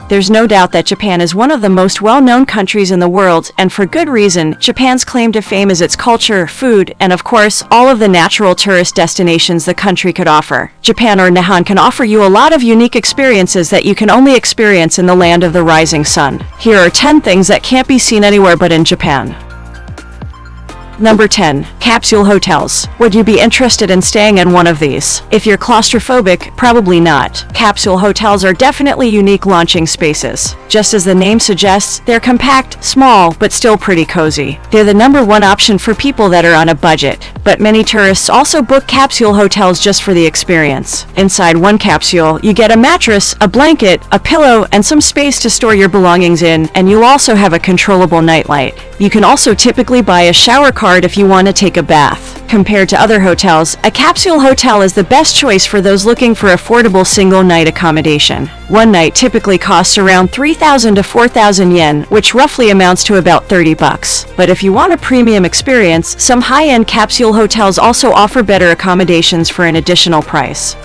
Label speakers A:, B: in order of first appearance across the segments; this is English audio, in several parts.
A: There's no doubt that Japan is one of the most well-known countries in the world, and for good reason. Japan's claim to fame is its culture, food, and of course, all of the natural tourist destinations the country could offer. Japan, or Nihon, can offer you a lot of unique experiences that you can only experience in the land of the rising sun. Here are 10 things that can't be seen anywhere but in Japan. Number 10. Capsule hotels. Would you be interested in staying in one of these? If you're claustrophobic, probably not. Capsule hotels are definitely unique launching spaces. Just as the name suggests, they're compact, small, but still pretty cozy. They're the number one option for people that are on a budget. But many tourists also book capsule hotels just for the experience. Inside one capsule, you get a mattress, a blanket, a pillow, and some space to store your belongings in, and you'll also have a controllable nightlight. You can also typically buy a shower card if you want to take a bath. Compared to other hotels, a capsule hotel is the best choice for those looking for affordable single-night accommodation. One night typically costs around 3,000 to 4,000 yen, which roughly amounts to about $30. But if you want a premium experience, some high-end capsule hotels also offer better accommodations for an additional price.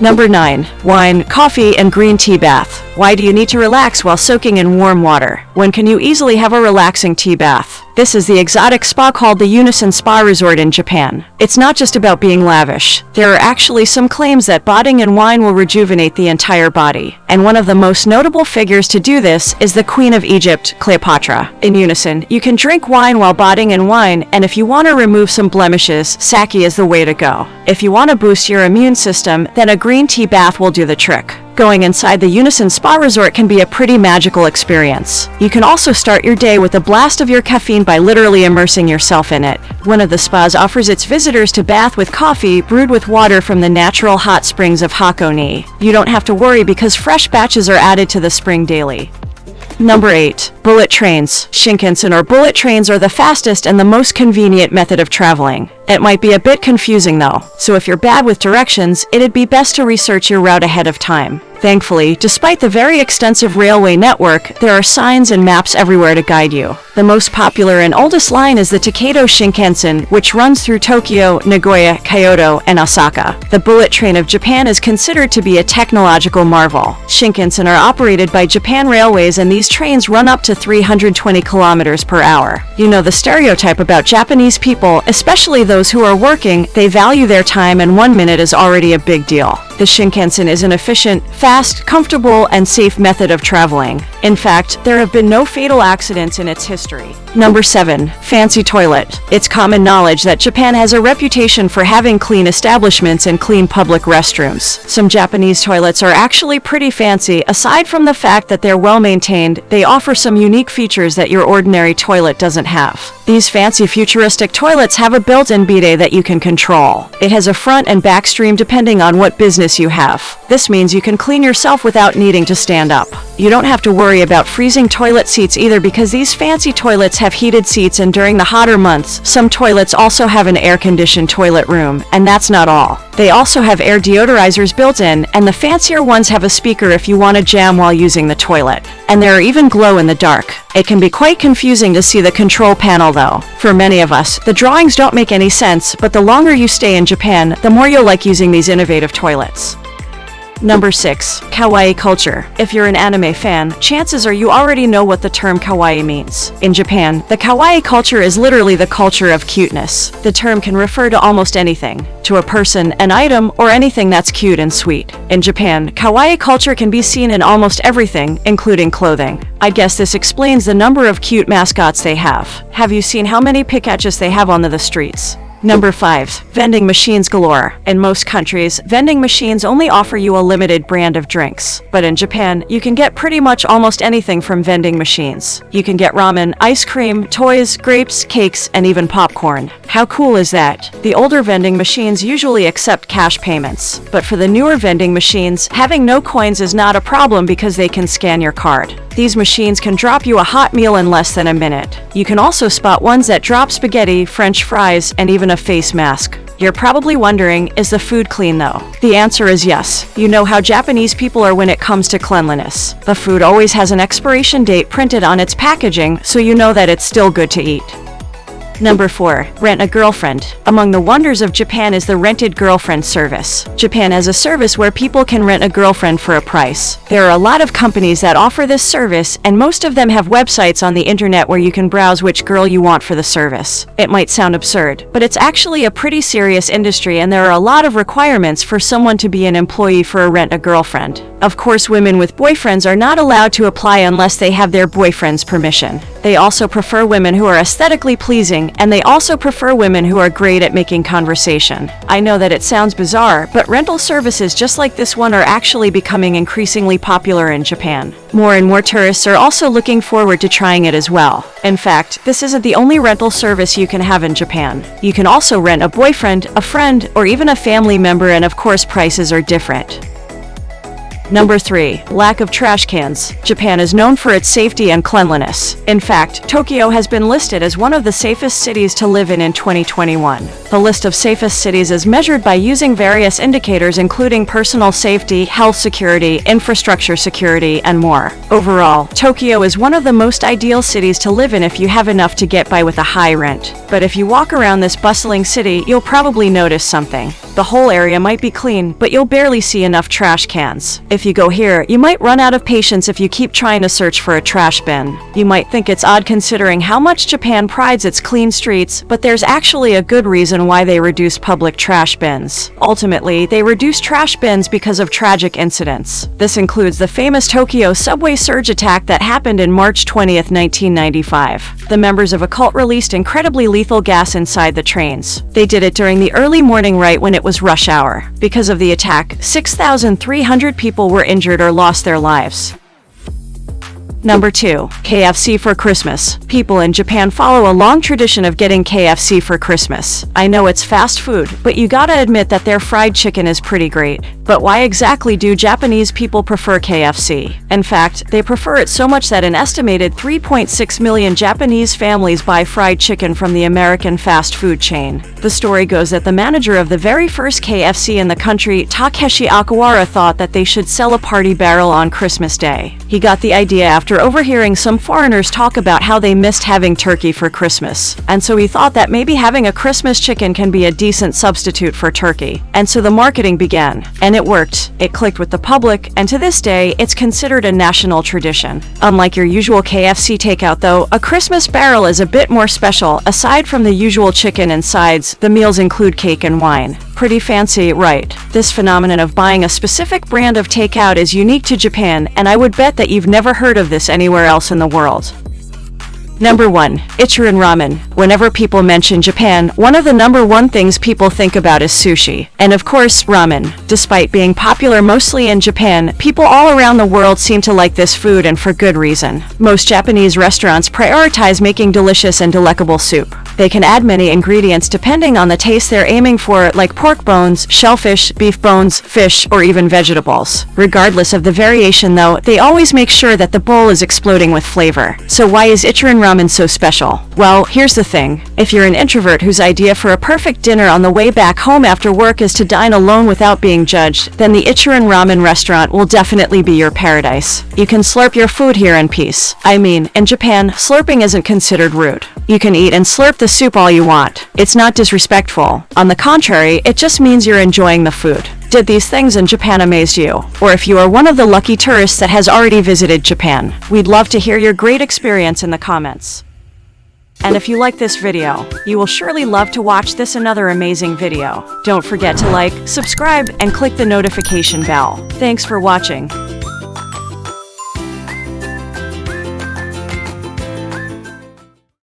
A: Number 9. Wine, coffee, and green tea bath. Why do you need to relax while soaking in warm water? When can you easily have a relaxing tea bath? This is the exotic spa called the Unison Spa Resort in Japan. It's not just about being lavish. There are actually some claims that bathing in wine will rejuvenate the entire body. And one of the most notable figures to do this is the Queen of Egypt, Cleopatra. In Unison, you can drink wine while bathing in wine, and if you want to remove some blemishes, sake is the way to go. If you want to boost your immune system, then a green tea bath will do the trick. Going inside the Unison Spa Resort can be a pretty magical experience. You can also start your day with a blast of your caffeine by literally immersing yourself in it. One of the spas offers its visitors to bath with coffee brewed with water from the natural hot springs of Hakone. You don't have to worry because fresh batches are added to the spring daily. Number 8. Bullet trains. Shinkansen or bullet trains are the fastest and the most convenient method of traveling. It might be a bit confusing though, so if you're bad with directions, it'd be best to research your route ahead of time. Thankfully, despite the very extensive railway network, there are signs and maps everywhere to guide you. The most popular and oldest line is the Tokaido Shinkansen, which runs through Tokyo, Nagoya, Kyoto, and Osaka. The bullet train of Japan is considered to be a technological marvel. Shinkansen are operated by Japan Railways, and these trains run up to 320 kilometers per hour. You know the stereotype about Japanese people, especially those who are working. They value their time, and 1 minute is already a big deal. The Shinkansen is an efficient, fast, comfortable, and safe method of traveling. In fact, there have been no fatal accidents in its history. Number 7. Fancy toilet. It's common knowledge that Japan has a reputation for having clean establishments and clean public restrooms. Some Japanese toilets are actually pretty fancy. Aside from the fact that they're well maintained, they offer some unique features that your ordinary toilet doesn't have. These fancy futuristic toilets have a built-in bidet that you can control. It has a front and back stream depending on what business you have. This means you can clean yourself without needing to stand up. You don't have to worry about freezing toilet seats either because these fancy toilets have heated seats, and during the hotter months, some toilets also have an air-conditioned toilet room, and that's not all. They also have air deodorizers built in, and the fancier ones have a speaker if you want to jam while using the toilet. And there are even glow in the dark. It can be quite confusing to see the control panel though. For many of us, the drawings don't make any sense, but the longer you stay in Japan, the more you'll like using these innovative toilets. Number 6. Kawaii Culture. If you're an anime fan, chances are you already know what the term kawaii means. In Japan, the kawaii culture is literally the culture of cuteness. The term can refer to almost anything, to a person, an item, or anything that's cute and sweet. In Japan, kawaii culture can be seen in almost everything, including clothing. I guess this explains the number of cute mascots they have. Have you seen how many Pikachus they have on the streets? Number 5. Vending machines galore. In most countries, vending machines only offer you a limited brand of drinks. But in Japan, you can get pretty much almost anything from vending machines. You can get ramen, ice cream, toys, grapes, cakes, and even popcorn. How cool is that? The older vending machines usually accept cash payments. But for the newer vending machines, having no coins is not a problem because they can scan your card. These machines can drop you a hot meal in less than a minute. You can also spot ones that drop spaghetti, French fries, and even a face mask. You're probably wondering, is the food clean though? The answer is yes. You know how Japanese people are when it comes to cleanliness. The food always has an expiration date printed on its packaging, so you know that it's still good to eat. Number 4. Rent a girlfriend. Among the wonders of Japan is the rented girlfriend service. Japan has a service where people can rent a girlfriend for a price. There are a lot of companies that offer this service, and most of them have websites on the internet where you can browse which girl you want for the service. It might sound absurd, but it's actually a pretty serious industry, and there are a lot of requirements for someone to be an employee for a rent a girlfriend. Of course, women with boyfriends are not allowed to apply unless they have their boyfriend's permission. They also prefer women who are aesthetically pleasing, and they also prefer women who are great at making conversation. I know that it sounds bizarre, but rental services just like this one are actually becoming increasingly popular in Japan. More and more tourists are also looking forward to trying it as well. In fact, this isn't the only rental service you can have in Japan. You can also rent a boyfriend, a friend, or even a family member, and of course prices are different. Number 3. Lack of trash cans. Japan is known for its safety and cleanliness. In fact, Tokyo has been listed as one of the safest cities to live in 2021. The list of safest cities is measured by using various indicators including personal safety, health security, infrastructure security, and more. Overall, Tokyo is one of the most ideal cities to live in if you have enough to get by with a high rent. But if you walk around this bustling city, you'll probably notice something. The whole area might be clean, but you'll barely see enough trash cans. If you go here, you might run out of patience if you keep trying to search for a trash bin. You might think it's odd considering how much Japan prides its clean streets, but there's actually a good reason why they reduce public trash bins. Ultimately, they reduce trash bins because of tragic incidents. This includes the famous Tokyo subway surge attack that happened in March 20th, 1995. The members of a cult released incredibly lethal gas inside the trains. They did it during the early morning right when it was rush hour. Because of the attack, 6,300 people were injured or lost their lives. Number 2. KFC for Christmas. People in Japan follow a long tradition of getting KFC for Christmas. I know it's fast food, but you gotta admit that their fried chicken is pretty great. But why exactly do Japanese people prefer KFC? In fact, they prefer it so much that an estimated 3.6 million Japanese families buy fried chicken from the American fast food chain. The story goes that the manager of the very first KFC in the country, Takeshi Akawara, thought that they should sell a party barrel on Christmas Day. He got the idea after overhearing some foreigners talk about how they missed having turkey for Christmas. And so he thought that maybe having a Christmas chicken can be a decent substitute for turkey. And so the marketing began. And it worked. It clicked with the public, and to this day, it's considered a national tradition. Unlike your usual KFC takeout though, a Christmas barrel is a bit more special. Aside from the usual chicken and sides, the meals include cake and wine. Pretty fancy, right? This phenomenon of buying a specific brand of takeout is unique to Japan, and I would bet that you've never heard of this anywhere else in the world. Number 1. Ichiran Ramen. Whenever people mention Japan, one of the number one things people think about is sushi. And of course, ramen. Despite being popular mostly in Japan, people all around the world seem to like this food, and for good reason. Most Japanese restaurants prioritize making delicious and delectable soup. They can add many ingredients depending on the taste they're aiming for, like pork bones, shellfish, beef bones, fish, or even vegetables. Regardless of the variation though, they always make sure that the bowl is exploding with flavor. So why is Ichiran Ramen so special? Well, here's the thing. If you're an introvert whose idea for a perfect dinner on the way back home after work is to dine alone without being judged, then the Ichiran Ramen restaurant will definitely be your paradise. You can slurp your food here in peace. I mean, in Japan, slurping isn't considered rude. You can eat and slurp the soup all you want. It's not disrespectful. On the contrary, it just means you're enjoying the food. Did these things in Japan amaze you? Or if you are one of the lucky tourists that has already visited Japan, we'd love to hear your great experience in the comments. And if you like this video, you will surely love to watch this another amazing video. Don't forget to like, subscribe, and click the notification bell. Thanks for watching.